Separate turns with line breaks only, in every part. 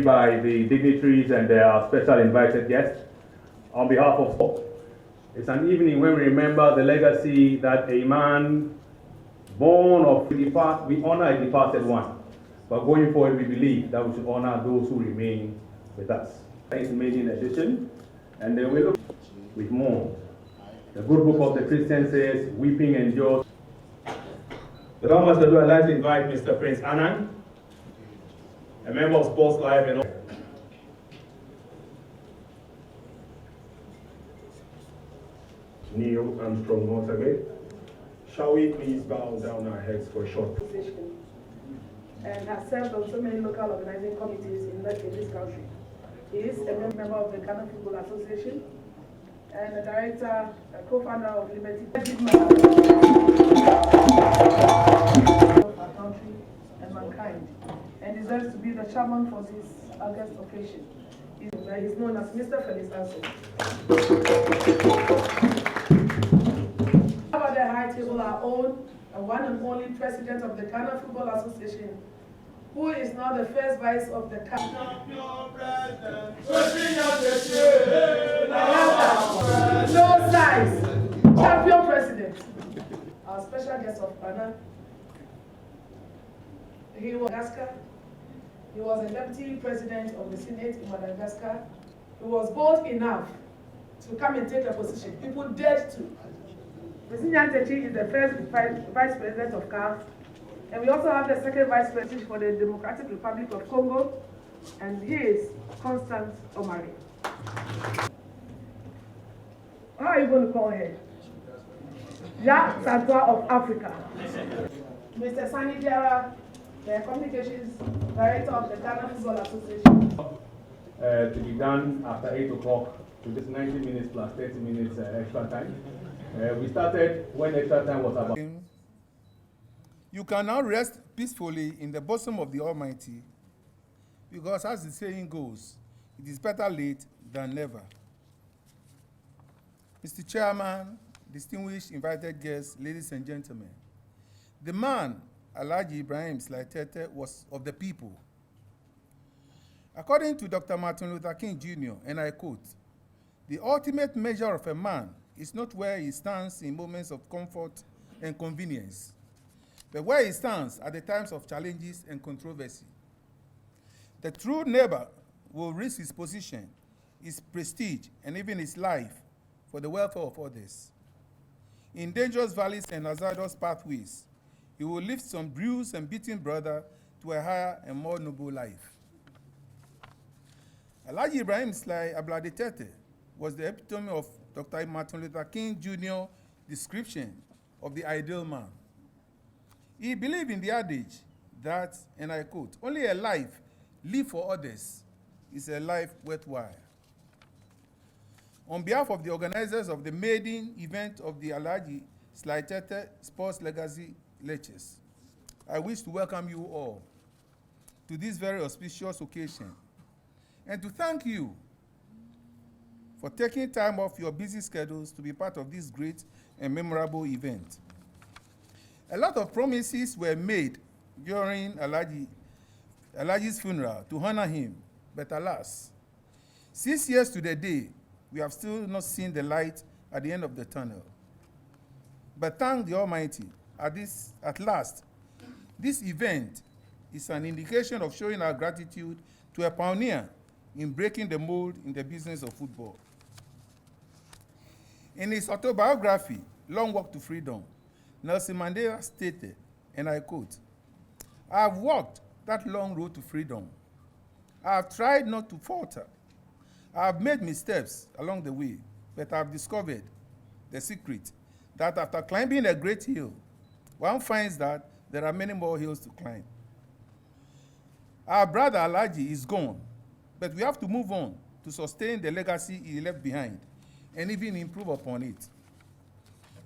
By the dignitaries and their special invited guests, on behalf of all, it's an evening when we remember the legacy that a man born of the past, we honor a departed one, but going forward we believe that we should honor those who remain with us. It's maiden edition, and then we look with more. The good book of the Christian says, weeping endures. Without much ado, I'd like to invite Mr. Prince Anand, a member of SportsLife and
Neil Armstrong once again. Shall we please bow down our heads for a short
and has served on so many local organizing committees in this country. He is a member of the Ghana Football Association and a director, a co-founder of Liberty of our country and mankind, and deserves to be the chairman for this August occasion. He's known as Mr. Felix Anson. Over the high table, our own and one and only president of the Ghana Football Association, who is now the first vice of the CAF. No size, champion president. Our special guest of honor. He was Madagascar. He was a deputy president of the Senate in Madagascar. He was bold enough to come and take a position. People dared to. Kwesi Nyantakyi is the first vice president of CAF. And we also have the second vice president for the Democratic Republic of Congo. And he is Constant Omari. How are you going to call her? Ja Santua of Africa. Mr. Sani Diarra, the Communications Director of the Ghana Football Association.
To be done after 8 o'clock, to this 90 minutes plus 30 minutes extra time. We started when extra time was about.
You can now rest peacefully in the bosom of the Almighty, because as the saying goes, it is better late than never. Mr. Chairman, distinguished invited guests, ladies and gentlemen, the man, Alhaji Ibrahim Sly Tetteh, was of the people. According to Dr. Martin Luther King Jr., and I quote, "The ultimate measure of a man is not where he stands in moments of comfort and convenience, but where he stands at the times of challenges and controversy. The true neighbor will risk his position, his prestige, and even his life for the welfare of others. In dangerous valleys and hazardous pathways, he will lift some bruised and beaten brother to a higher and more noble life." Alhaji Ibrahim Sly Tetteh was the epitome of Dr. Martin Luther King Jr.'s description of the ideal man. He believed in the adage that, and I quote, "Only a life lived for others is a life worthwhile." On behalf of the organizers of the maiden event of the Alhaji Sly Tetteh Sports Legacy Lectures, I wish to welcome you all to this very auspicious occasion and to thank you for taking time off your busy schedules to be part of this great and memorable event. A lot of promises were made during Alhaji's funeral to honor him, but alas, 6 years to the day, we have still not seen the light at the end of the tunnel. But thank the Almighty, at last. This event is an indication of showing our gratitude to a pioneer in breaking the mold in the business of football. In his autobiography, Long Walk to Freedom, Nelson Mandela stated, and I quote, "I have walked that long road to freedom. I have tried not to falter. I have made missteps along the way, but I have discovered the secret that after climbing a great hill, one finds that there are many more hills to climb. Our brother Alhaji is gone, but we have to move on to sustain the legacy he left behind and even improve upon it."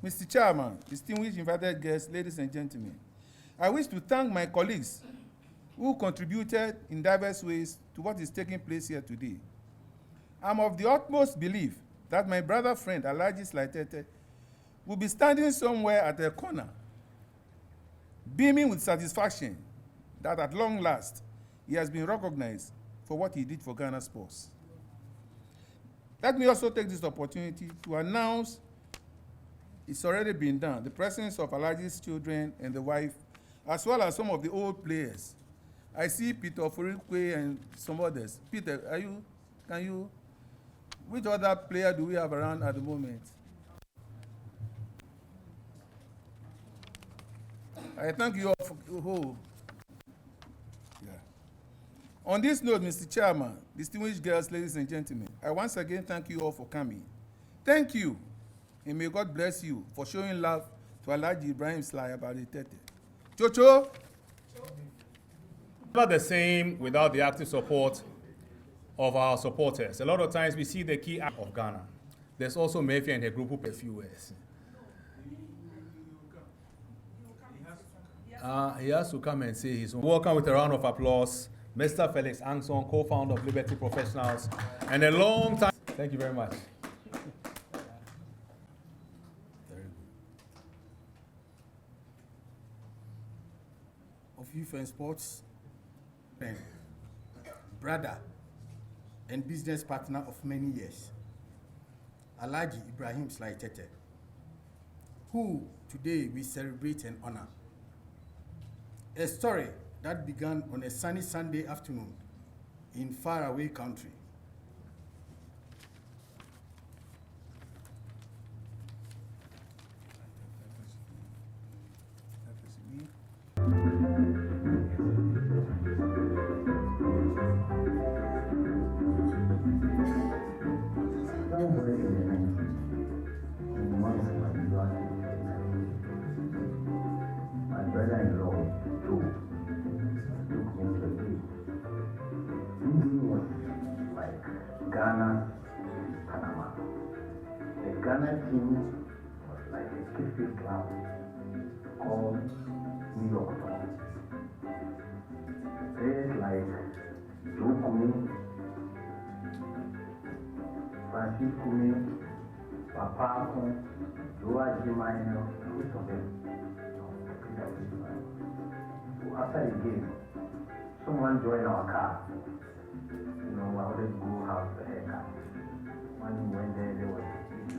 Mr. Chairman, distinguished invited guests, ladies and gentlemen, I wish to thank my colleagues who contributed in diverse ways to what is taking place here today. I'm of the utmost belief that my brother friend Alhaji Sly Tetteh will be standing somewhere at a corner, beaming with satisfaction that at long last he has been recognized for what he did for Ghana sports. Let me also take this opportunity to announce, it's already been done, the presence of Alhaji's children and the wife, as well as some of the old players. I see Peter Ofurikwe and some others. Peter, which other player do we have around at the moment? I thank you all for, yeah. On this note, Mr. Chairman, distinguished girls, ladies and gentlemen, I once again thank you all for coming. Thank you, and may God bless you for showing love to Alhaji Ibrahim Sly Tetteh. Chocho.
Never the same without the active support of our supporters. A lot of times we see the key act of Ghana. There's also Mayfair and her group who play a few words. He has to come and say his own. Welcome with a round of applause, Mr. Felix Angson, co-founder of Liberty Professionals, and a long time. Thank you very much.
Of youth and sports, pen, brother, and business partner of many years, Alhaji Ibrahim Sly Tetteh, who today we celebrate and honor. A story that began on a sunny Sunday afternoon in faraway country.
Ghana, Panama. The Ghana team was like a cricket club called New York Times. Players like Joe Kumi, Francis Kumi, Papa Kumi, Joa Jimaino, and most of them. So after the game, someone joined our car. I wanted to go have a haircut. When we went there was a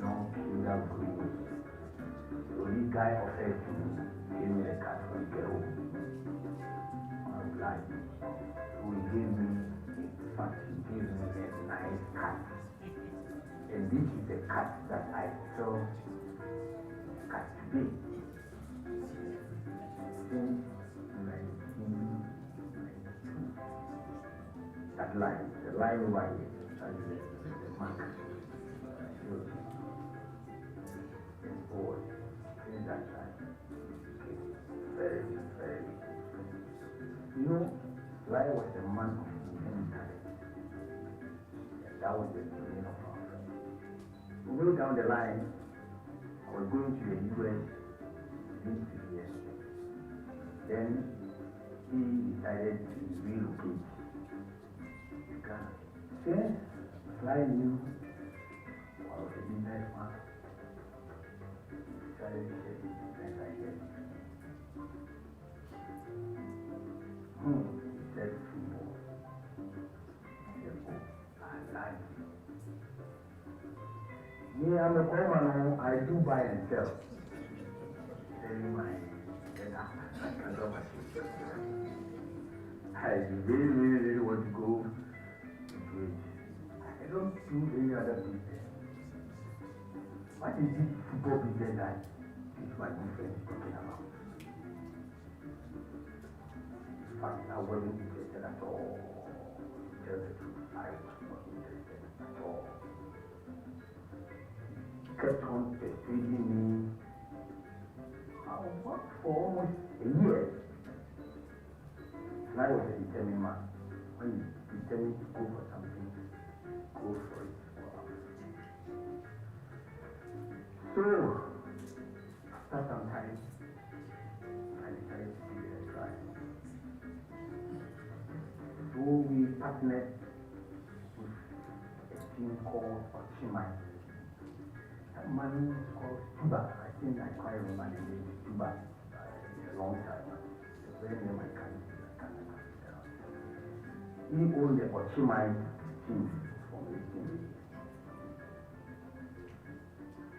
long queue that grew. So this guy offered to give me a cut when we get home. I was like, so he gave me, in fact, he gave me a nice cut. And this is the cut that I saw cut today. Since 1992. That line. The line over here, the mark. And boy, in that time, very, very. Lai was a man of immense talent. And that was the beginning of our friendship. We went down the line, I was going to the US within 2 years. Then he decided to relocate. Since Sly knew I was a businessman, he started to say business ideas. He said football. I said, oh, I like it. Me, I'm a common, I do buy and sell. Selling my I really want to go into it. I don't do any other business. What is this football business that my good friend is talking about? In fact, I wasn't interested at all. To tell the truth, I was not interested at all. He kept on persuading me. I worked for almost a year. And I was a determined man. When you determined to go for something, go for it. So, after some time, I decided to give it a try. So we partnered with a team called Ochimai. That man is called Tuba. I think I quite remember the name Tuba. It's a long time. It's a very name I can't. He owned the Ochimai team from 1880.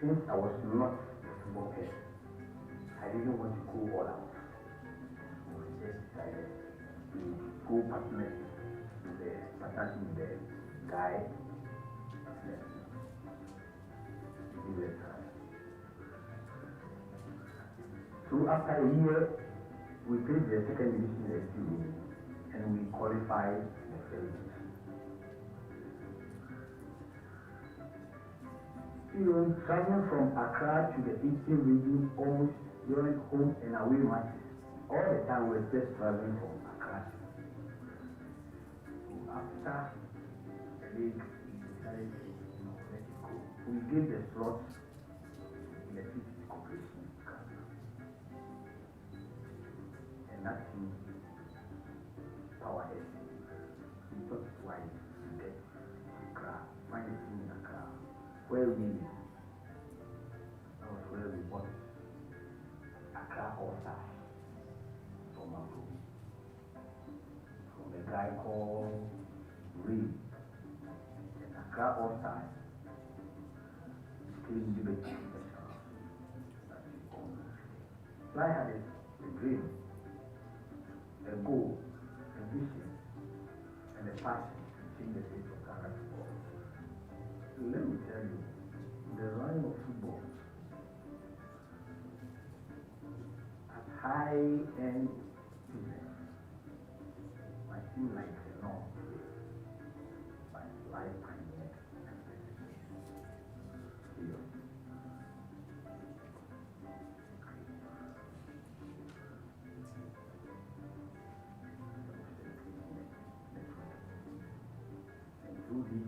Since I was not a football player, I didn't want to go all out. So I just decided to go partner with the guy. So after a year, we played the second division team and we qualified the third division. Traveling from Accra to the Eastern region almost during home and away matches. All the time we were just traveling from Accra. So after the league, we decided to let it go. We gave the slot in the city corporation. And that team, Powerhead. We thought it wise to get Accra, find a team in Accra. Where we live. That was where we bought Accra All-Stars from Afro. From a guy called Ray. And Accra All-Stars came Liberty International. That's it called. Sly had a dream, a goal, a vision, and a passion to change the face of Ghana football. Let me tell you, the line of football at high-end business might seem like a norm, but life pioneered and serious. And through this,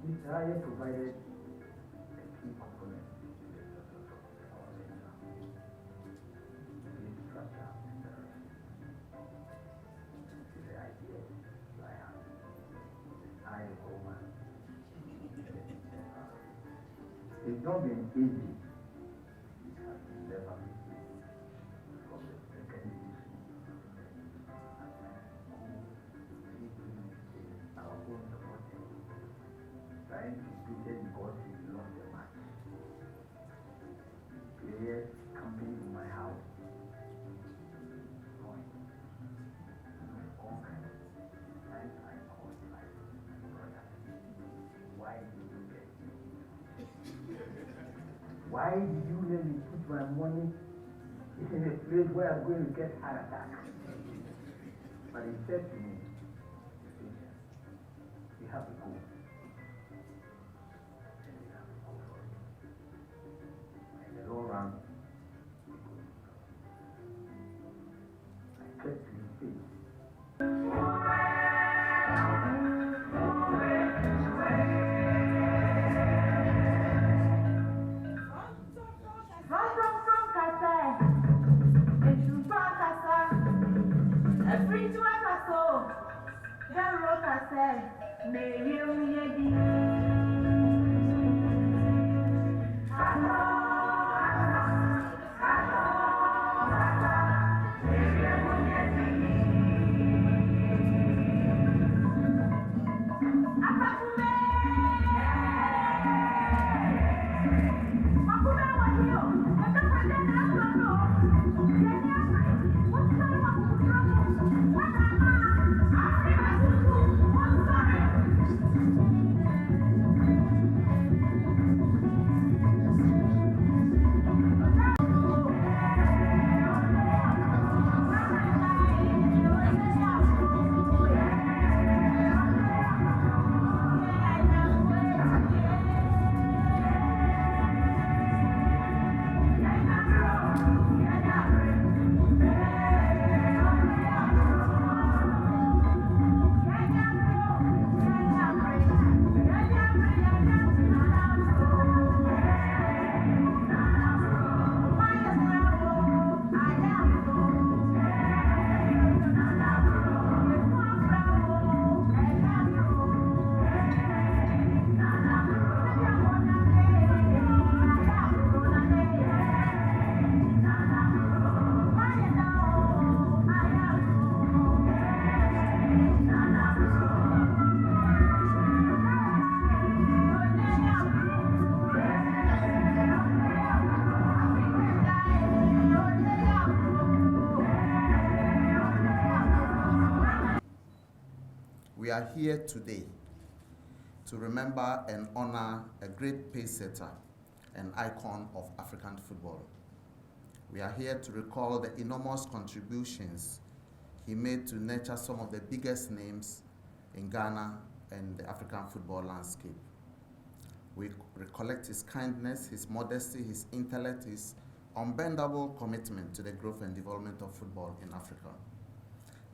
Israel provided a key component to the success of our venture. This structure and direction. This is the idea I have. I am Roman. It's not been easy. It has been never been easy. From the second division, our own supporters trying to beat it because we lost the match. Players camping in my house. All kinds of times I called my brother. Why did you get me? Why did you let me put my money in a place where I'm going to get heart attack? But he said to me, you have to go. All around. I kept to his feet.
We are here today to remember and honor a great pace-setter and icon of African football. We are here to recall the enormous contributions he made to nurture some of the biggest names in Ghana and the African football landscape. We recollect his kindness, his modesty, his intellect, his unbendable commitment to the growth and development of football in Africa.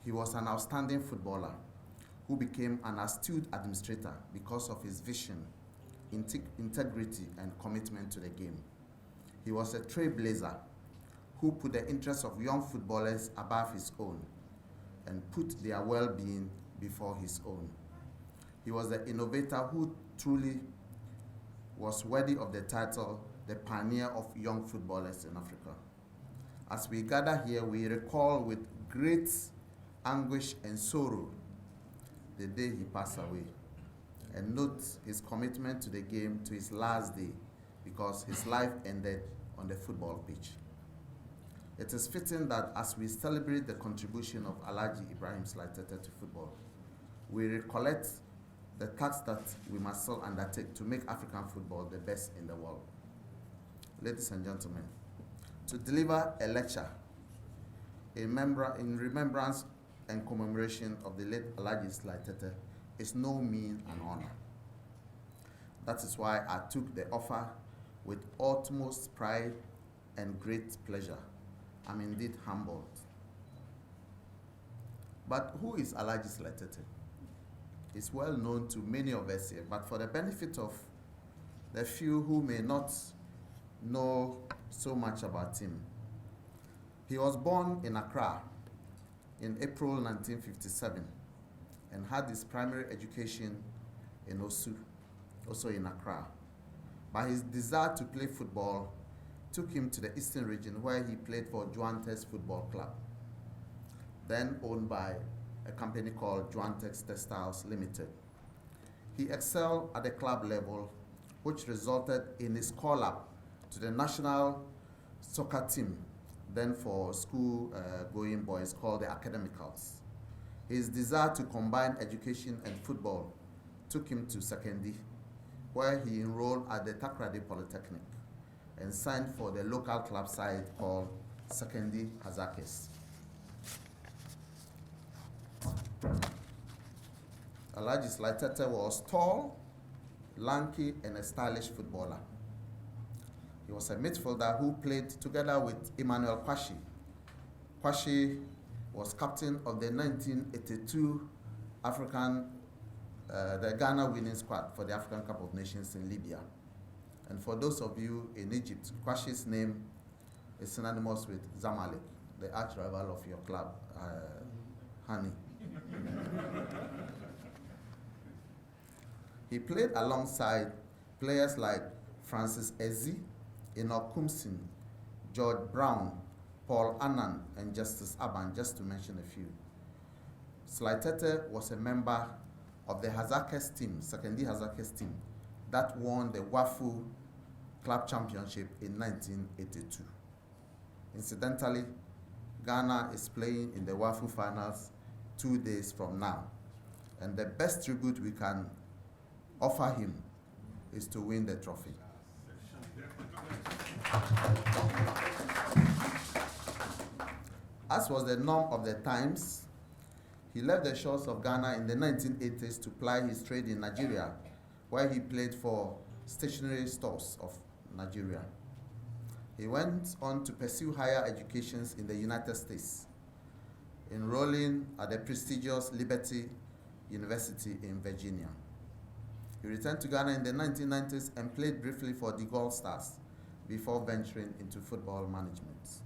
He was an outstanding footballer who became an astute administrator because of his vision, integrity, and commitment to the game. He was a trailblazer who put the interests of young footballers above his own and put their well-being before his own. He was the innovator who truly was worthy of the title, the pioneer of young footballers in Africa. As we gather here, we recall with great anguish and sorrow the day he passed away, and note his commitment to the game to his last day, because his life ended on the football pitch. It is fitting that as we celebrate the contribution of Alhaji Ibrahim Sly Tetteh to football, we recollect the task that we must still undertake to make African football the best in the world. Ladies and gentlemen, to deliver a lecture in remembrance and commemoration of the late Alhaji Sly Tetteh is no mean an honor. That is why I took the offer with utmost pride and great pleasure. I'm indeed humbled. But who is Alhaji Sly Tetteh? It's well known to many of us here, but for the benefit of the few who may not know so much about him, he was born in Accra in April 1957 and had his primary education in Osu, also in Accra. But his desire to play football took him to the Eastern region, where he played for Johannes Football Club, then owned by a company called Johannes Textiles Limited. He excelled at the club level, which resulted in his call-up to the national soccer team, then for school-going boys, called the Academicals. His desire to combine education and football took him to Sekondi, where he enrolled at the Takoradi Polytechnic and signed for the local club side called Sekondi Hazakis. Alhaji Sly Tetteh was tall, lanky, and a stylish footballer. He was a midfielder who played together with Emmanuel Kwesi. Kwesi was captain of the 1982 the Ghana winning squad for the African Cup of Nations in Libya. And for those of you in Egypt, Kwesi's name is synonymous with Zamalek, the arch rival of your club, Hani. He played alongside players like Francis Ezi, Enoch Kumsin, George Brown, Paul Annan, and Justice Aban, just to mention a few. Sly Tetteh was a member of the Hazakes team, Sekondi Hazakes team, that won the WAFU Club Championship in 1982. Incidentally, Ghana is playing in the WAFU finals 2 days from now, and the best tribute we can offer him is to win the trophy. As was the norm of the times, he left the shores of Ghana in the 1980s to ply his trade in Nigeria, where he played for stationery stores of Nigeria. He went on to pursue higher educations in the United States, enrolling at the prestigious Liberty University in Virginia. He returned to Ghana in the 1990s and played briefly for the Gold Stars before venturing into football management.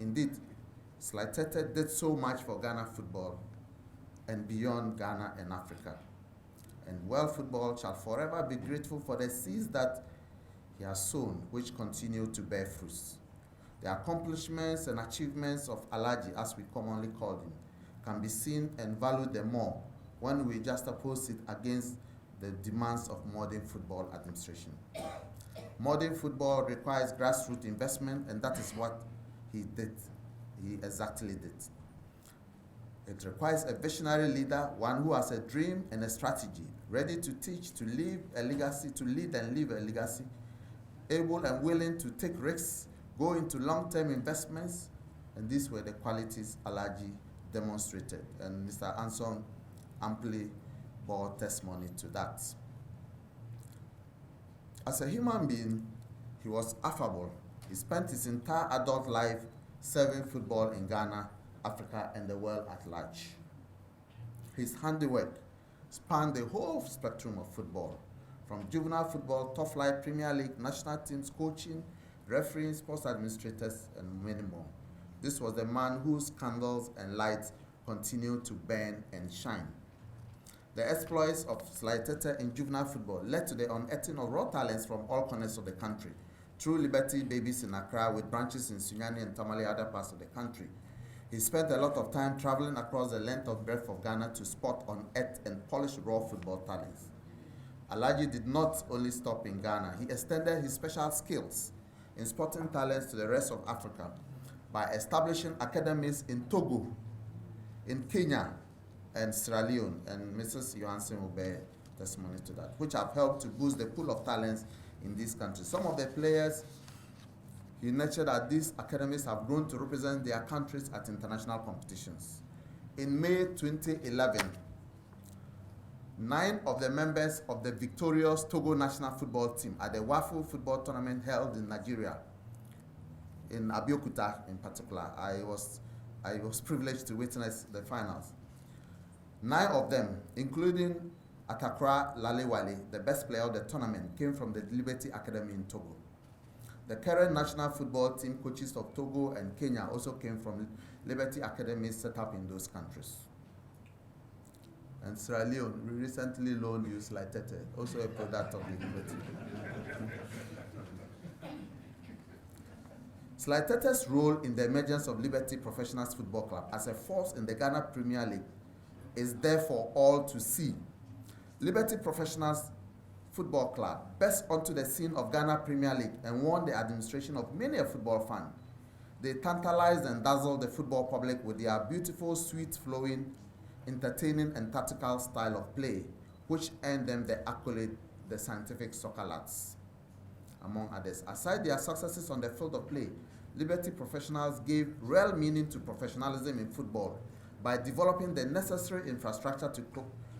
Indeed, Sly Tetteh did so much for Ghana football and beyond Ghana and Africa. And world football shall forever be grateful for the seeds that he has sown, which continue to bear fruits. The accomplishments and achievements of Alhaji, as we commonly call him, can be seen and valued the more when we juxtapose it against the demands of modern football administration. Modern football requires grassroots investment, and that is what he did. He exactly did. It requires a visionary leader, one who has a dream and a strategy, ready to teach, to leave a legacy, to lead and leave a legacy, able and willing to take risks, go into long-term investments, and these were the qualities Alhaji demonstrated, and Mr. Anson amply bore testimony to that. As a human being, he was affable. He spent his entire adult life serving football in Ghana, Africa, and the world at large. His handiwork spanned the whole spectrum of football, from juvenile football, top flight, Premier League, national teams, coaching, refereeing, sports administrators, and many more. This was the man whose candles and lights continue to burn and shine. The exploits of Sly Tetteh in juvenile football led to the unearthing of raw talents from all corners of the country, through Liberty Babies in Accra with branches in Sunyani and Tamale, other parts of the country. He spent a lot of time traveling across the length and breadth of Ghana to spot, unearth, and polish raw football talents. Alhaji did not only stop in Ghana, he extended his special skills in spotting talents to the rest of Africa by establishing academies in Togo, in Kenya, and Sierra Leone, and Mrs. Johansen will bear testimony to that, which have helped to boost the pool of talents in these countries. Some of the players he nurtured at these academies have grown to represent their countries at international competitions. In May 2011, 9 of the members of the victorious Togo national football team at the WAFU football tournament held in Nigeria, in Abeokuta in particular, I was privileged to witness the finals. 9 of them, including Atakra Lalewale, the best player of the tournament, came from the Liberty Academy in Togo. The current national football team coaches of Togo and Kenya also came from Liberty Academies set up in those countries. And Sierra Leone, we recently loaned you Sly Tetteh, also a product of the Liberty. Sly Tetteh's role in the emergence of Liberty Professionals Football Club as a force in the Ghana Premier League is there for all to see. Liberty Professionals Football Club burst onto the scene of Ghana Premier League and won the administration of many a football fan. They tantalized and dazzled the football public with their beautiful, sweet, flowing, entertaining, and tactical style of play, which earned them the accolade, the scientific soccer lads, among others. Aside their successes on the field of play, Liberty Professionals gave real meaning to professionalism in football by developing the necessary infrastructure to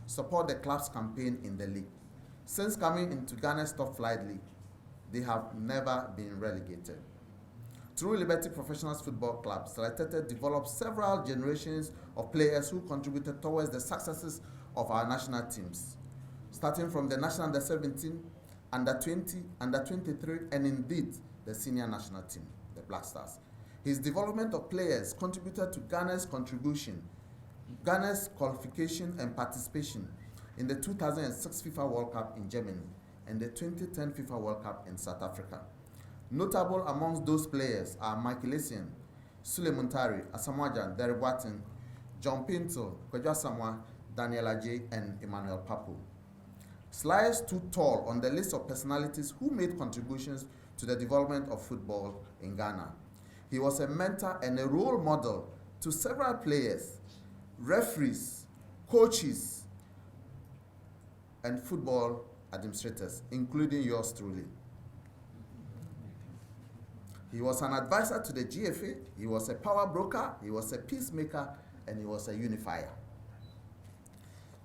support the club's campaign in the league. Since coming into Ghana's top flight league, they have never been relegated. Through Liberty Professionals Football Club, Sly Tetteh developed several generations of players who contributed towards the successes of our national teams, starting from the national under-17, under-20, under-23, and indeed the senior national team, the Black Stars. His development of players contributed to Ghana's qualification and participation in the 2006 FIFA World Cup in Germany and the 2010 FIFA World Cup in South Africa. Notable amongst those players are Michael Essien, Sule Muntari, Asamoah Gyan, Derek Watson, John Pinto, Kwadwo Asamoah, Daniel Ajay, and Emmanuel Papo. Sly stood tall on the list of personalities who made contributions to the development of football in Ghana. He was a mentor and a role model to several players, referees, coaches, and football administrators, including yours truly. He was an advisor to the GFA, he was a power broker, he was a peacemaker, and he was a unifier.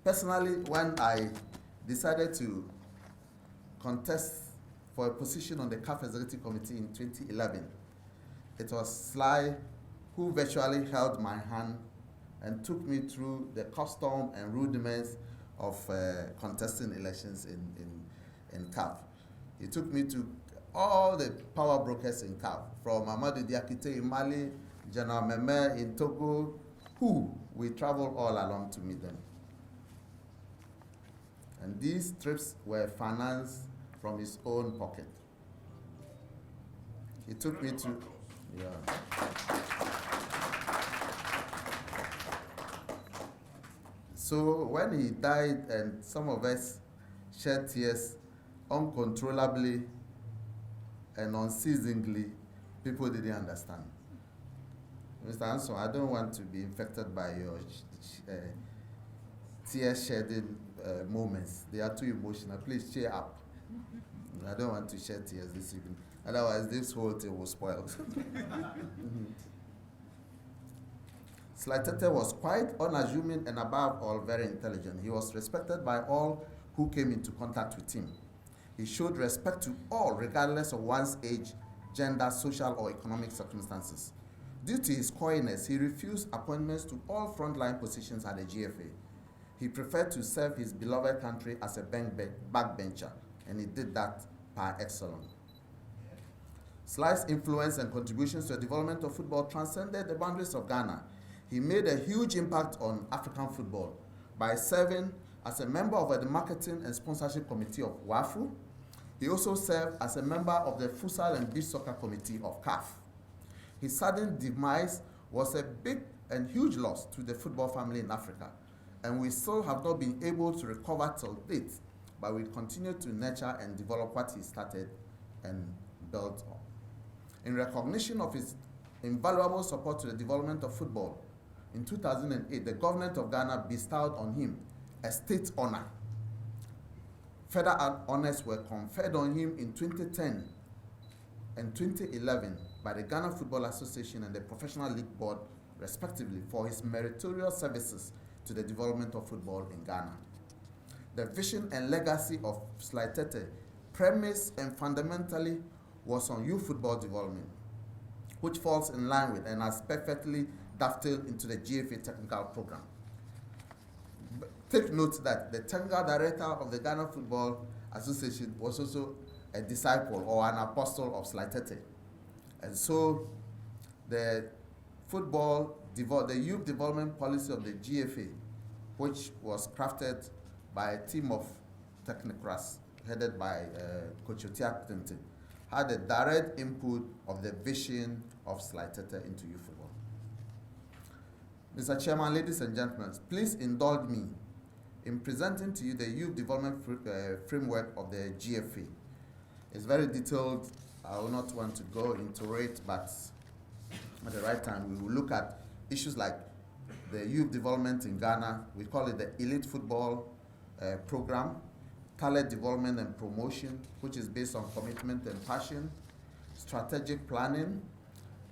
Personally, when I decided to contest for a position on the CAF Executive Committee in 2011, it was Sly who virtually held my hand and took me through the custom and rudiments of contesting elections in CAF. He took me to all the power brokers in CAF, from Amadou Diakite in Mali, General Meme in Togo, who we traveled all along to meet them. And these trips were financed from his own pocket. He took me to, So when he died and some of us shed tears uncontrollably and unceasingly, people didn't understand. Mr. Anson, I don't want to be infected by your tear-shedding moments. They are too emotional. Please cheer up. I don't want to shed tears this evening. Otherwise, this whole thing will spoil. Sly Tetteh was quite unassuming and above all very intelligent. He was respected by all who came into contact with him. He showed respect to all regardless of one's age, gender, social or economic circumstances. Due to his coyness, he refused appointments to all frontline positions at the GFA. He preferred to serve his beloved country as a backbencher, and he did that par excellence. Sly's influence and contributions to the development of football transcended the boundaries of Ghana. He made a huge impact on African football by serving as a member of the marketing and sponsorship committee of WAFU. He also served as a member of the futsal and beach soccer committee of CAF. His sudden demise was a big and huge loss to the football family in Africa, and we still have not been able to recover till date, but we continue to nurture and develop what he started and built on. In recognition of his invaluable support to the development of football, in 2008, the government of Ghana bestowed on him a state honor. Further honors were conferred on him in 2010 and 2011 by the Ghana Football Association and the Professional League Board, respectively, for his meritorious services to the development of football in Ghana. The vision and legacy of Sly Tetteh, premise and fundamentally, was on youth football development, which falls in line with and has perfectly dovetailed into the GFA technical program. Take note that the technical director of the Ghana Football Association was also a disciple or an apostle of Sly Tetteh. And so the youth development policy of the GFA, which was crafted by a team of technocrats headed by Coach Otiak Tente, had a direct input of the vision of Sly Tetteh into youth football. Mr. Chairman, ladies and gentlemen, please indulge me in presenting to you the youth development framework of the GFA. It's very detailed. I will not want to go into it, but at the right time, we will look at issues like the youth development in Ghana. We call it the elite football program, talent development and promotion, which is based on commitment and passion, strategic planning,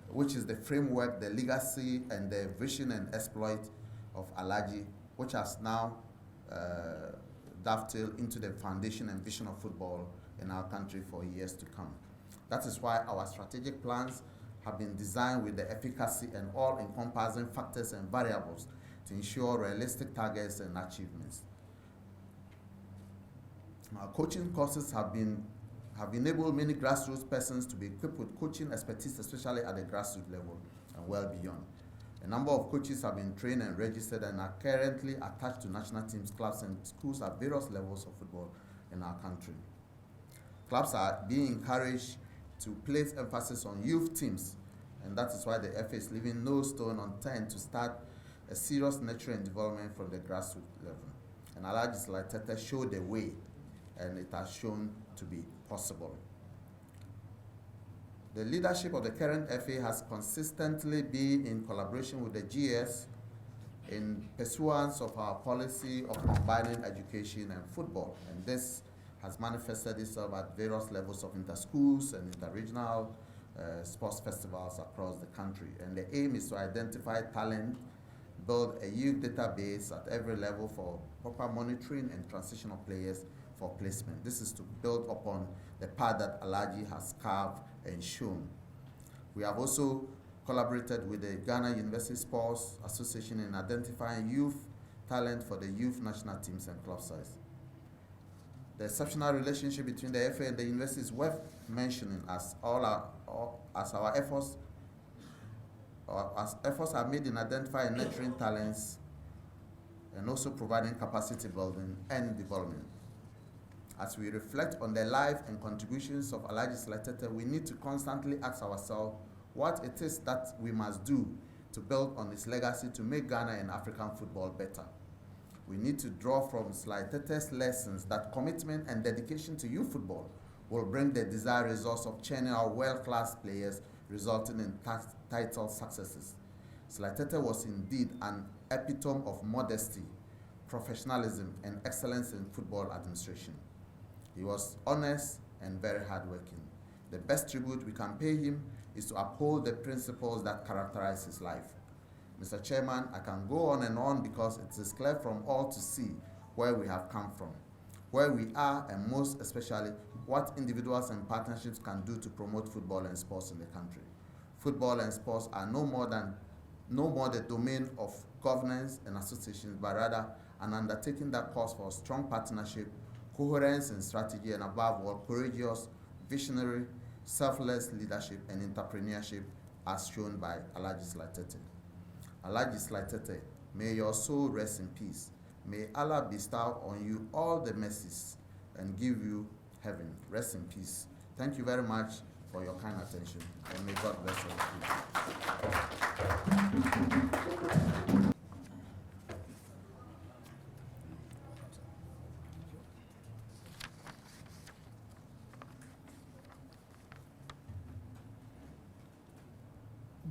which is the framework, the legacy, and the vision and exploit of Alhaji, which has now dovetailed into the foundation and vision of football in our country for years to come. That is why our strategic plans have been designed with the efficacy and all-encompassing factors and variables to ensure realistic targets and achievements. Our coaching courses have enabled many grassroots persons to be equipped with coaching expertise, especially at the grassroots level and well beyond. A number of coaches have been trained and registered and are currently attached to national teams, clubs, and schools at various levels of football in our country. Clubs are being encouraged to place emphasis on youth teams, and that is why the FA is leaving no stone unturned to start a serious nurturing and development from the grassroots level. And Alhaji Sly Tetteh showed the way, and it has shown to be possible. The leadership of the current FA has consistently been in collaboration with the GS in pursuance of our policy of combining education and football, and this has manifested itself at various levels of inter-schools and inter-regional sports festivals across the country. And the aim is to identify talent, build a youth database at every level for proper monitoring and transition of players for placement. This is to build upon the path that Alhaji has carved and shown. We have also collaborated with the Ghana University Sports Association in identifying youth talent for the youth national teams and club size. The exceptional relationship between the FA and the university is worth mentioning as our efforts are made in identifying and nurturing talents and also providing capacity building and development. As we reflect on the life and contributions of Alhaji Sly Tetteh, we need to constantly ask ourselves what it is that we must do to build on his legacy to make Ghana and African football better. We need to draw from Sly Tetteh's lessons that commitment and dedication to youth football will bring the desired results of churning out world-class players, resulting in title successes. Sly Tetteh was indeed an epitome of modesty, professionalism, and excellence in football administration. He was honest and very hardworking. The best tribute we can pay him is to uphold the principles that characterize his life. Mr. Chairman, I can go on and on because it is clear from all to see where we have come from, where we are, and most especially what individuals and partnerships can do to promote football and sports in the country. Football and sports are no more the domain of governance and associations, but rather an undertaking that calls for strong partnership, coherence in strategy, and above all, courageous, visionary, selfless leadership and entrepreneurship as shown by Alhaji Sly Tetteh. Alhaji Sly Tetteh, may your soul rest in peace. May Allah bestow on you all the mercies and give you heaven. Rest in peace. Thank you very much for your kind attention, and may God bless you.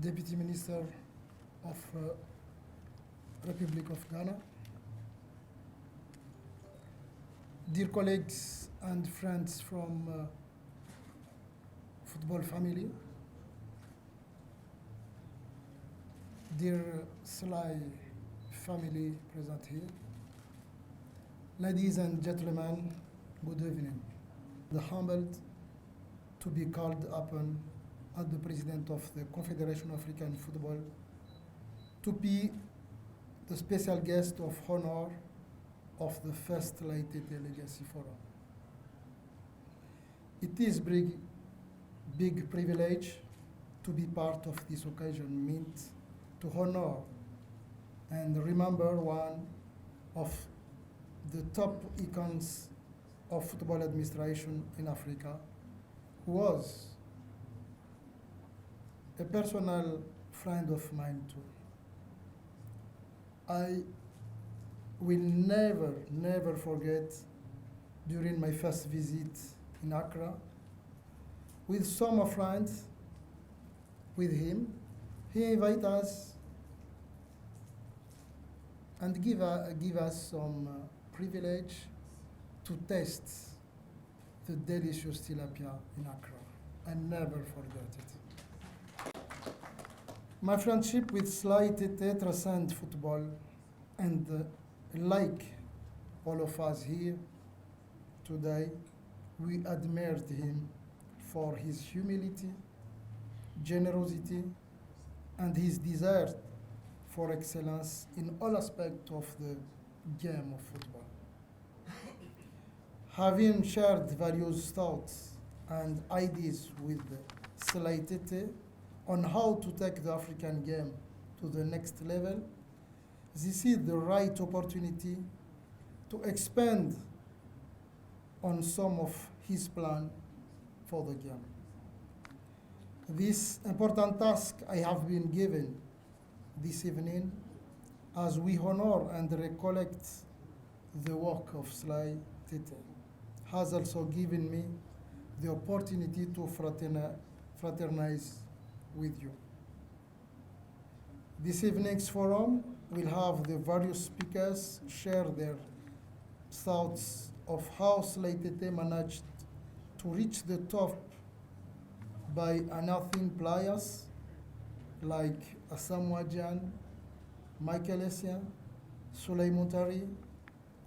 Deputy Minister of Republic of Ghana, dear colleagues and friends from football family, dear Sly family present here, ladies and gentlemen, good evening. Humbled to be called upon as the President of the Confederation of African Football to be the special guest of honor of the first Sly Tetteh Legacy Forum. It is big privilege to be part of this occasion meant to honor and remember one of the top icons of football administration in Africa, who was a personal friend of mine too. I will never forget during my first visit in Accra, with some friends with him, he invited us and give us some privilege to taste the delicious tilapia in Accra. I never forget it. My friendship with Sly Tetteh transcends football, and like all of us here today, we admired him for his humility, generosity, and his desire for excellence in all aspects of the game of football. Having shared various thoughts and ideas with Sly Tetteh on how to take the African game to the next level, this is the right opportunity to expand on some of his plan for the game. This important task I have been given this evening as we honor and recollect the work of Sly Tetteh has also given me the opportunity to fraternize with you. This evening's forum will have the various speakers share their thoughts of how Sly Tetteh managed to reach the top by unearthing players like Asamoah Gyan, Michael Essien, Suleiman Tari,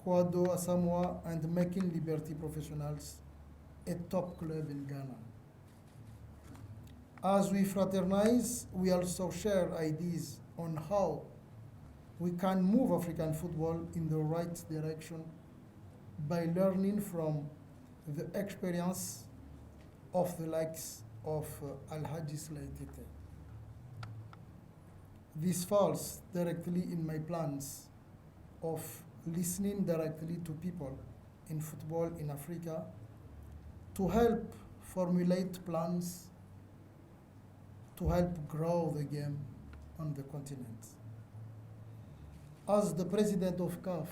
Kwado Asamoah, and making Liberty Professionals a top club in Ghana. As we fraternize, we also share ideas on how we can move African football in the right direction by learning from the experience of the likes of Alhaji Sly Tetteh. This falls directly in my plans of listening directly to people in football in Africa to help formulate plans to help grow the game on the continent. As the president of CAF,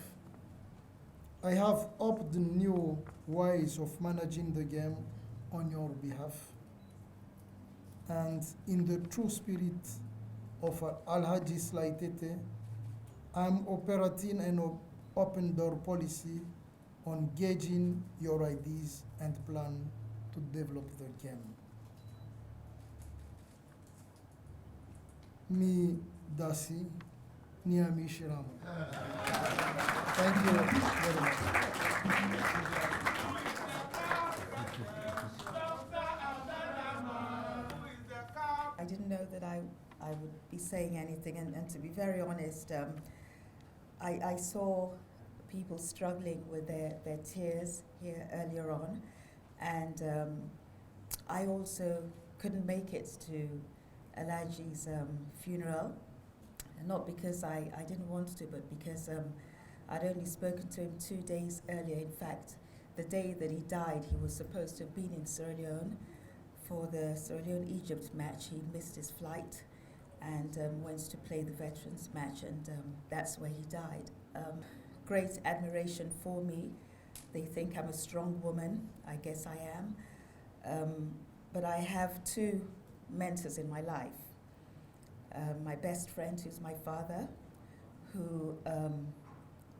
I have opted new ways of managing the game on your behalf, and in the true spirit of Alhaji Sly Tetteh, I'm operating an open door policy on gauging your ideas and plan to develop the game. Mi Dasi Niami Shirama. Thank you very much.
I didn't know that I would be saying anything, and to be very honest, I saw people struggling with their tears here earlier on, and I also couldn't make it to Alhaji's funeral, not because I didn't want to, but because I'd only spoken to him 2 days earlier. In fact, the day that he died, he was supposed to have been in Sierra Leone for the Sierra Leone-Egypt match. He missed his flight and went to play the veterans match, and that's where he died. Great admiration for me. They think I'm a strong woman. I guess I am. But I have 2 mentors in my life. My best friend, who's my father, who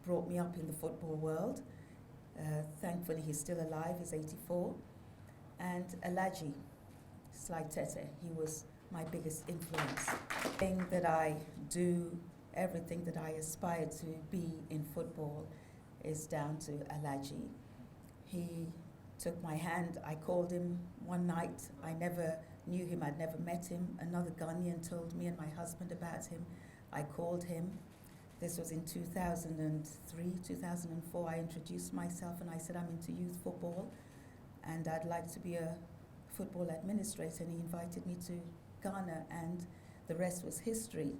brought me up in the football world. Thankfully, he's still alive, he's 84. And Alhaji Sly Tetteh, he was my biggest influence. Everything that I do, everything that I aspire to be in football is down to Alhaji. He took my hand. I called him one night. I never knew him, I'd never met him. Another Ghanaian told me and my husband about him. I called him. This was in 2003, 2004. I introduced myself and I said, I'm into youth football and I'd like to be a football administrator, and he invited me to Ghana, and the rest was history.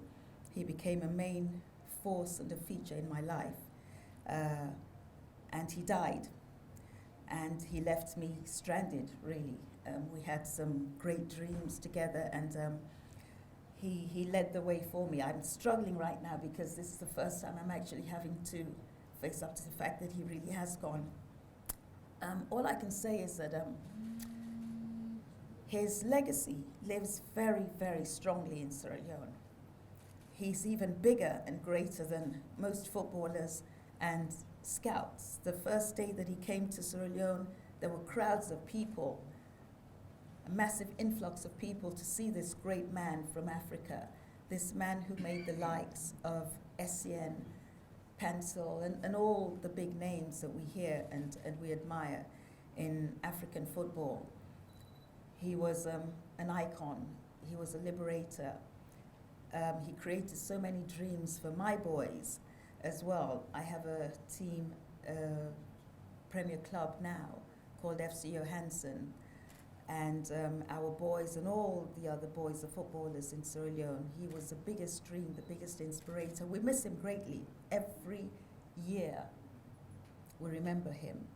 He became a main force and a feature in my life, and he died, and he left me stranded, really. We had some great dreams together, and he led the way for me. I'm struggling right now because this is the first time I'm actually having to face up to the fact that he really has gone. All I can say is that his legacy lives very, very strongly in Sierra Leone. He's even bigger and greater than most footballers and scouts. The first day that he came to Sierra Leone, there were crowds of people, a massive influx of people to see this great man from Africa, this man who made the likes of Essien, Pencil, and all the big names that we hear and we admire in African football. He was an icon. He was a liberator. He created so many dreams for my boys as well. I have a team, Premier Club now, called Kwesi Johansen. And our boys and all the other boys, the footballers in Sierra Leone, he was the biggest dream, the biggest inspirator. We miss him greatly. Every year we remember him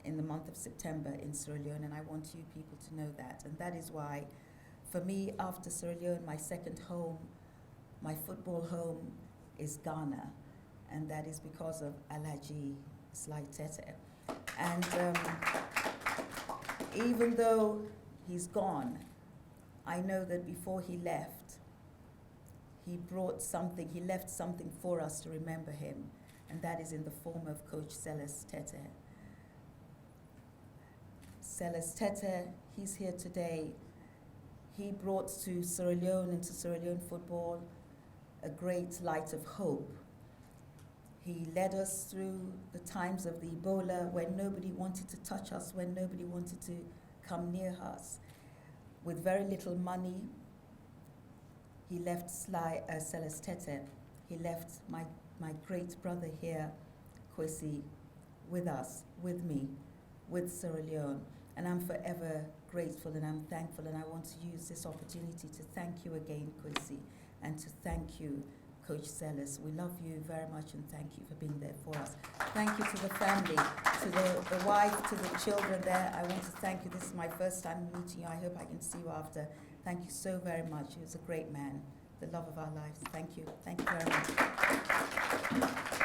in the month of September in Sierra Leone, and I want you people to know that. And that is why, for me, after Sierra Leone, my second home, my football home is Ghana, and that is because of Alhaji Sly Tetteh. And even though he's gone, I know that before he left, he brought something, he left something for us to remember him, and that is in the form of Coach Sly Tetteh. Sly Tetteh, he's here today. He brought to Sierra Leone and to Sierra Leone football a great light of hope. He led us through the times of the Ebola, when nobody wanted to touch us, when nobody wanted to come near us. With very little money, he left Sly Tetteh. He left my great brother here, Kwesi, with us, with me, with Sierra Leone. And I'm forever grateful and I'm thankful, and I want to use this opportunity to thank you again, Kwesi, and to thank you, Coach Sellers. We love you very much and thank you for being there for us. Thank you to the family, to the wife, to the children there. I want to thank you. This is my first time meeting you. I hope I can see you after. Thank you so very much. He was a great man, the love of our lives. Thank you. Thank you very much.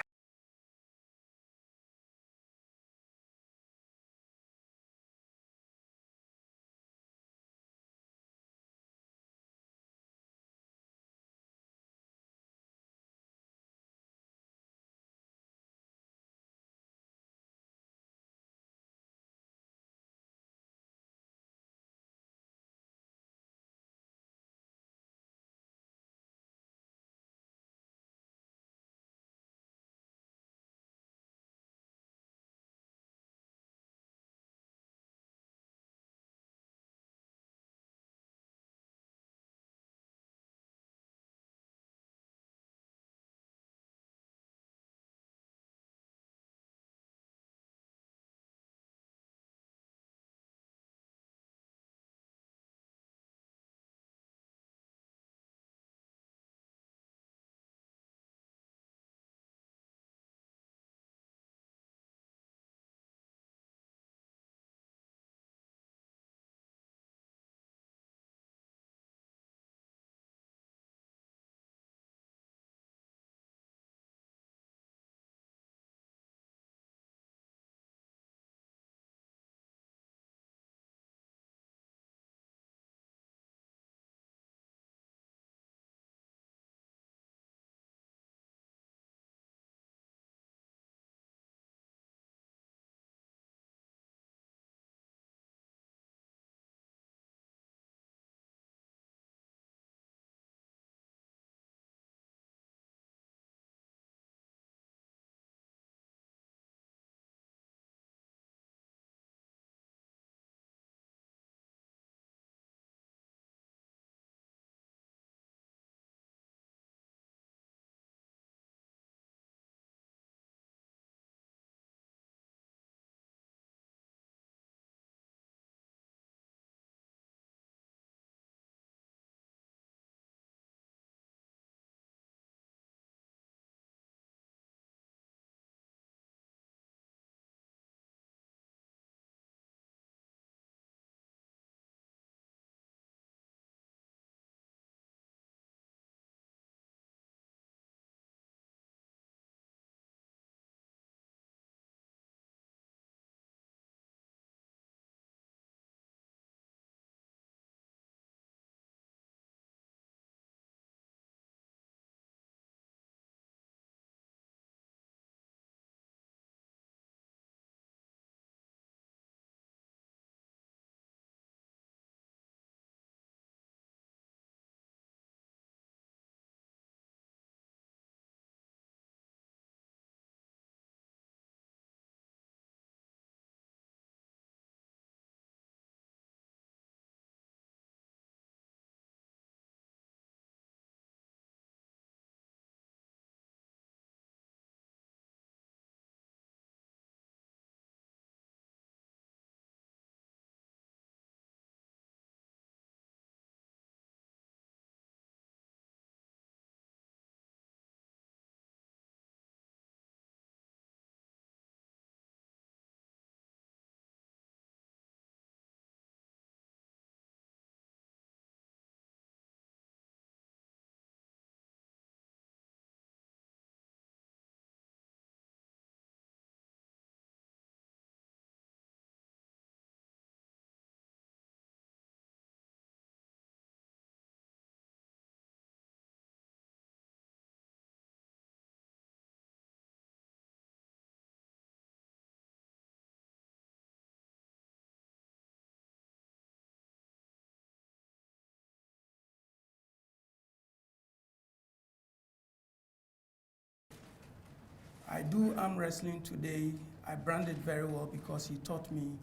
I do arm wrestling today. I branded very well because he taught me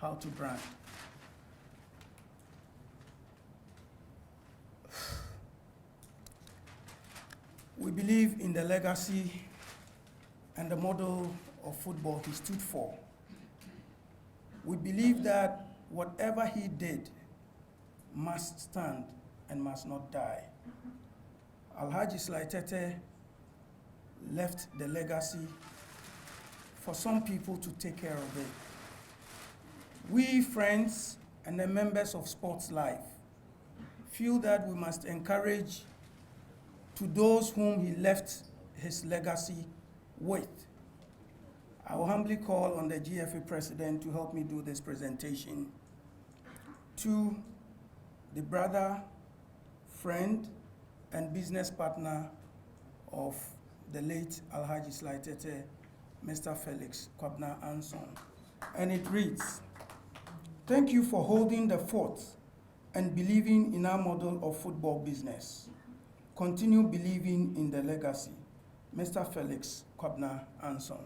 how to brand. We believe in the legacy and the model of football he stood for. We believe that whatever he did must stand and must not die. Alhaji Sly Tetteh left the legacy for some people to take care of it. We friends and the members of SportsLife feel that we must encourage to those whom he left his legacy with. I will humbly call on the GFA President to help me do this presentation. To the brother, friend, and business partner of the late Alhaji Sly Tetteh, Mr. Felix Kwabena Anson. And it reads, "Thank you for holding the fort and believing in our model of football business. Continue believing in the legacy. Mr. Felix Kwabena Anson."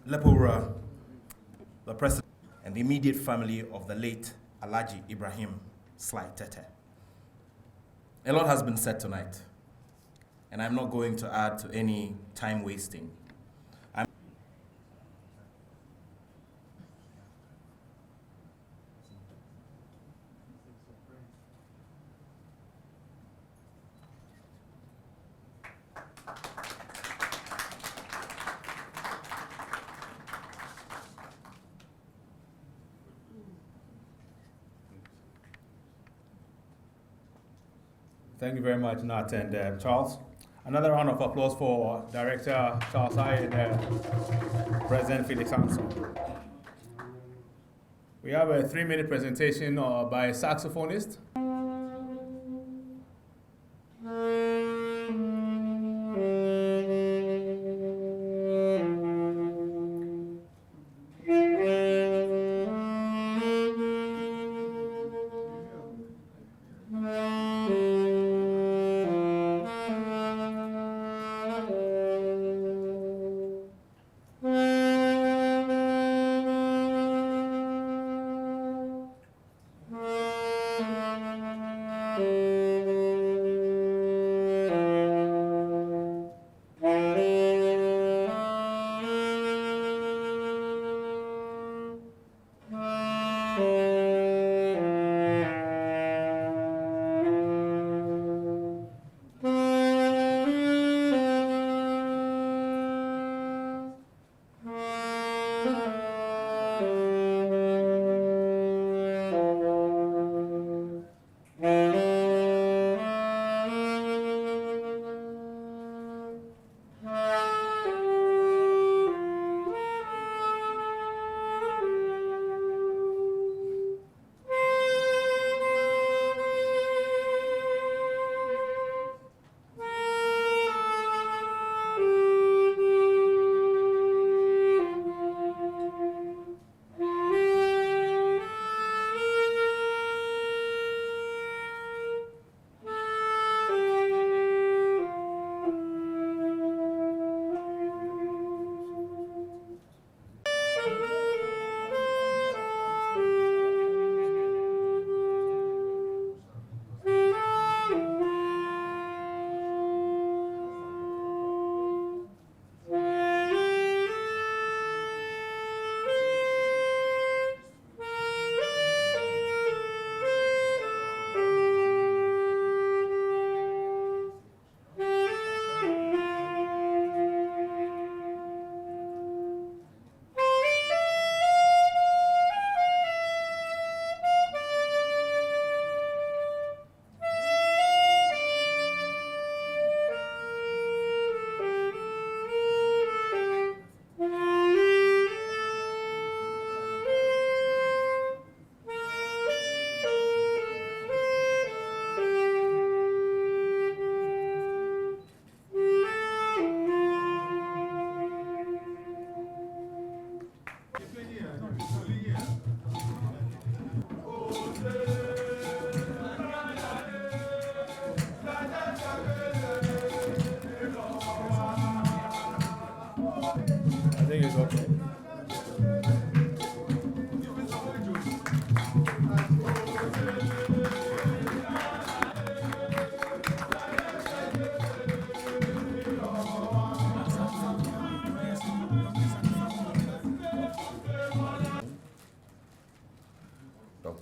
Lepora, the president, and the immediate family of the late Alhaji Ibrahim Sly Tetteh. A lot has been said tonight, and I'm not going to add to any time wasting.
Thank you very much, Nat and Charles. Another round of applause for Director Charles I and President Felix Anson. We have a 3-minute presentation by a saxophonist.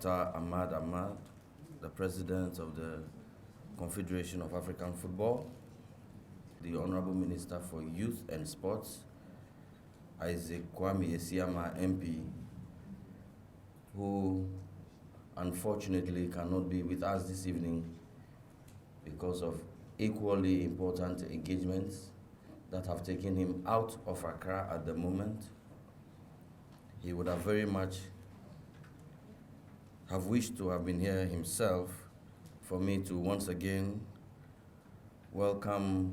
Dr. Ahmad Ahmad, the President of the Confederation of African Football, the Honorable Minister for Youth and Sports, Isaac Kwame Esiama MP, who unfortunately cannot be with us this evening because of equally important engagements that have taken him out of Accra at the moment. He would have very much have wished to have been here himself for me to once again welcome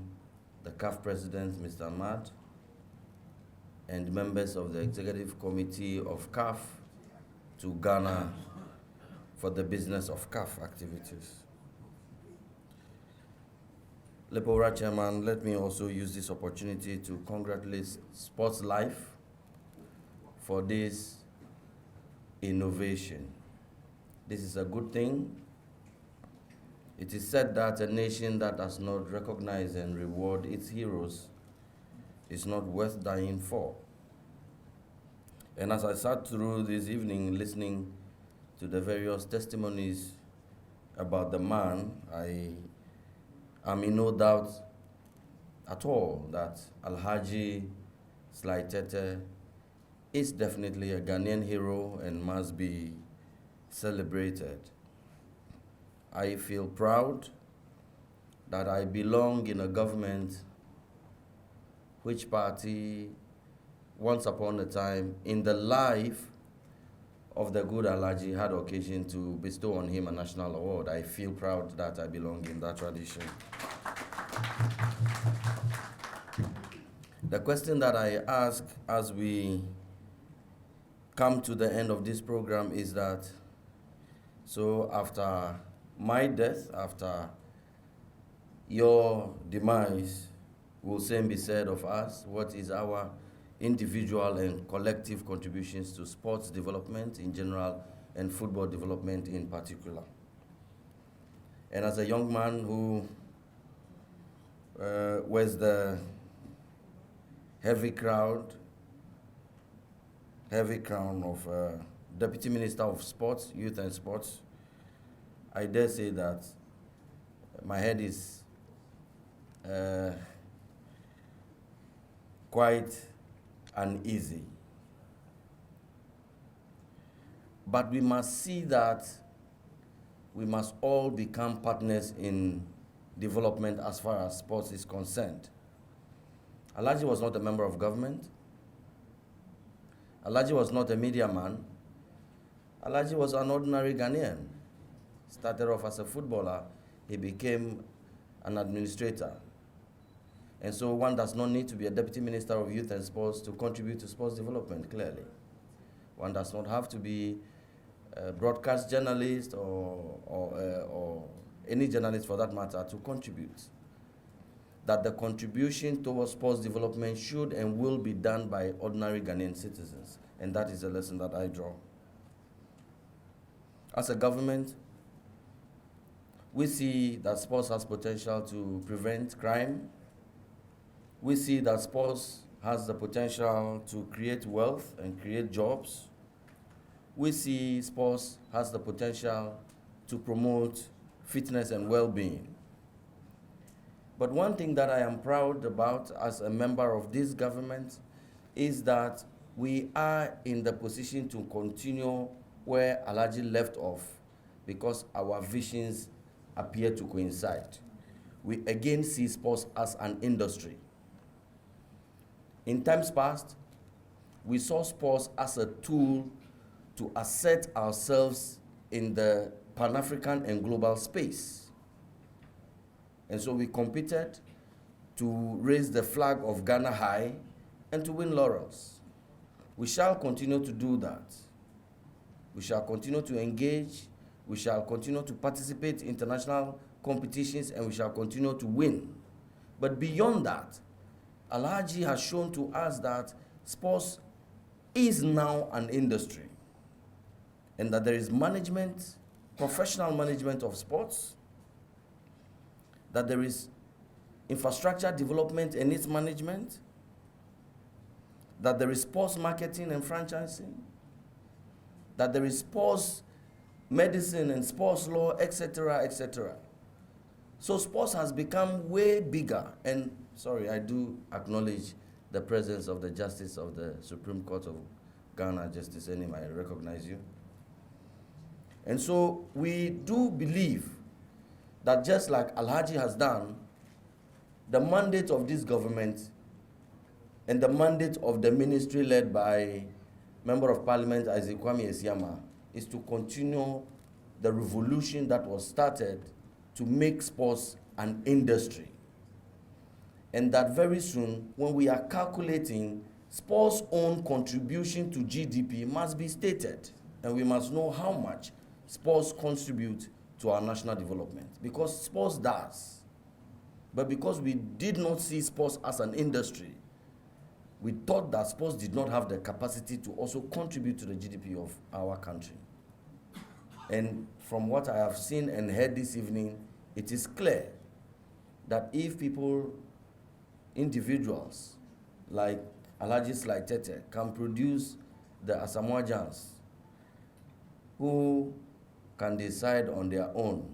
the CAF President, Mr. Ahmad, and members of the Executive Committee of CAF to Ghana for the business of CAF activities. Lepora Chairman, let me also use this opportunity to congratulate SportsLife for this innovation. This is a good thing. It is said that a nation that does not recognize and reward its heroes is not worth dying for. And as I sat through this evening listening to the various testimonies about the man, I am in no doubt at all that Alhaji Sly Tetteh is definitely a Ghanaian hero and must be celebrated. I feel proud that I belong in a government which party, once upon a time, in the life of the good Alhaji, had occasion to bestow on him a national award. I feel proud that I belong in that tradition. The question that I ask as we come to the end of this program is that, so after my death, after your demise, will same be said of us, what is our individual and collective contributions to sports development in general and football development in particular? And as a young man who wears the heavy crown of Deputy Minister of Sports, Youth and Sports, I dare say that my head is quite uneasy. But we must see that we must all become partners in development as far as sports is concerned. Alhaji was not a member of government. Alhaji was not a media man. Alhaji was an ordinary Ghanaian. Started off as a footballer, he became an administrator. And so one does not need to be a Deputy Minister of Youth and Sports to contribute to sports development, clearly. One does not have to be a broadcast journalist or any journalist for that matter to contribute. That the contribution towards sports development should and will be done by ordinary Ghanaian citizens. And that is the lesson that I draw. As a government, we see that sports has potential to prevent crime. We see that sports has the potential to create wealth and create jobs. We see sports has the potential to promote fitness and well-being. But one thing that I am proud about as a member of this government is that we are in the position to continue where Alhaji left off because our visions appear to coincide. We again see sports as an industry. In times past, we saw sports as a tool to assert ourselves in the Pan-African and global space. And so we competed to raise the flag of Ghana high and to win laurels. We shall continue to do that. We shall continue to engage. We shall continue to participate in international competitions, and we shall continue to win. But beyond that, Alhaji has shown to us that sports is now an industry, and that there is management, professional management of sports, that there is infrastructure development and its management, that there is sports marketing and franchising, that there is sports medicine and sports law, etc., etc. So sports has become way bigger. And sorry, I do acknowledge the presence of the Justice of the Supreme Court of Ghana, Justice Enim, I recognize you. And so we do believe that just like Alhaji has done, the mandate of this government and the mandate of the ministry led by Member of Parliament Isaac Kwame Esiama is to continue the revolution that was started to make sports an industry. And that very soon, when we are calculating sports' own contribution to GDP must be stated, and we must know how much sports contribute to our national development, because sports does. But because we did not see sports as an industry, we thought that sports did not have the capacity to also contribute to the GDP of our country. And from what I have seen and heard this evening, it is clear that if people, individuals like Alhaji Sly Tetteh can produce the Asamoahs who can decide on their own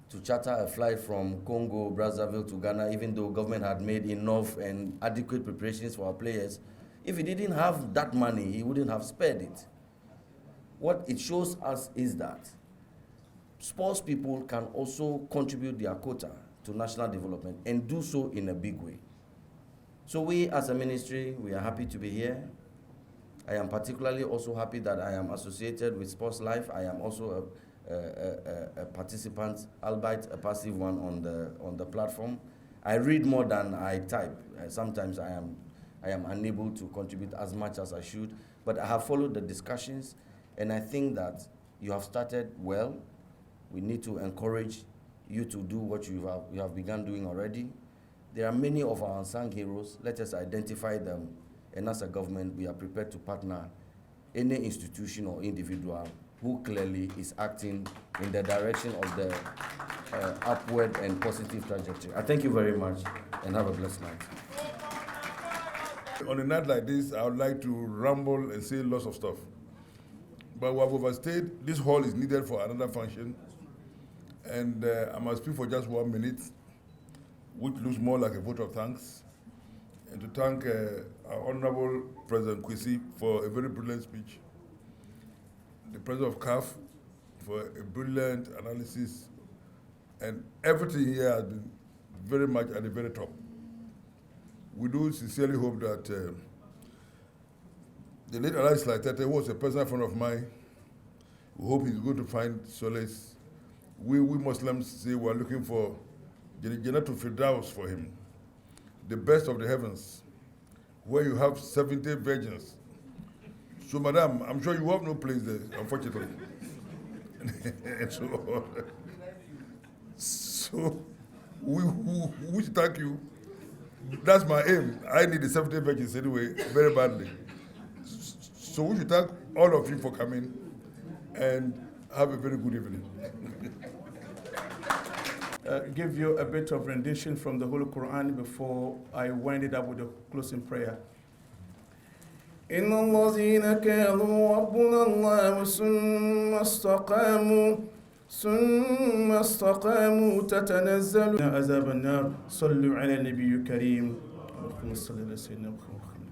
to charter a flight from Congo, Brazzaville to Ghana, even though government had made enough and adequate preparations for our players, if he didn't have that money, he wouldn't have spared it. What it shows us is that sports people can also contribute their quota to national development and do so in a big way. So we as a ministry, we are happy to be here. I am particularly also happy that I am associated with SportsLife. I am also a participant, albeit a passive one on the platform. I read more than I type. Sometimes I am unable to contribute as much as I should, but I have followed the discussions, and I think that you have started well. We need to encourage you to do what you have begun doing already. There are many of our unsung heroes. Let us identify them, and as a government, we are prepared to partner any institution or individual who clearly is acting in the direction of the upward and positive trajectory. I thank you very much, and have a blessed night.
On a night like this, I would like to ramble and say lots of stuff. But we have overstayed. This hall is needed for another function. And I must speak for just 1 minute, which looks more like a vote of thanks. And to thank our Honorable President Kwesi for a very brilliant speech. The President of CAF for a brilliant analysis. And everything here has been very much at the very top. We do sincerely hope that the late Alhaji Sly Tetteh, who was a personal friend of mine, we hope he's going to find solace. We Muslims say we're looking for Jannatul Firdaus for him, the best of the heavens, where you have 70 virgins. So, madam, I'm sure you have no place there, unfortunately. And so we thank you. That's my aim. I need the 70 virgins anyway, very badly. So we should thank all of you for coming, and have a very good evening.
Give you a bit of rendition from the Holy Quran before I wind it up with a closing prayer. إن الذين كانوا ربنا الله ثم استقاموا تتنزل عذاب النار صلوا على النبي الكريم اللهم صل على سيدنا محمد.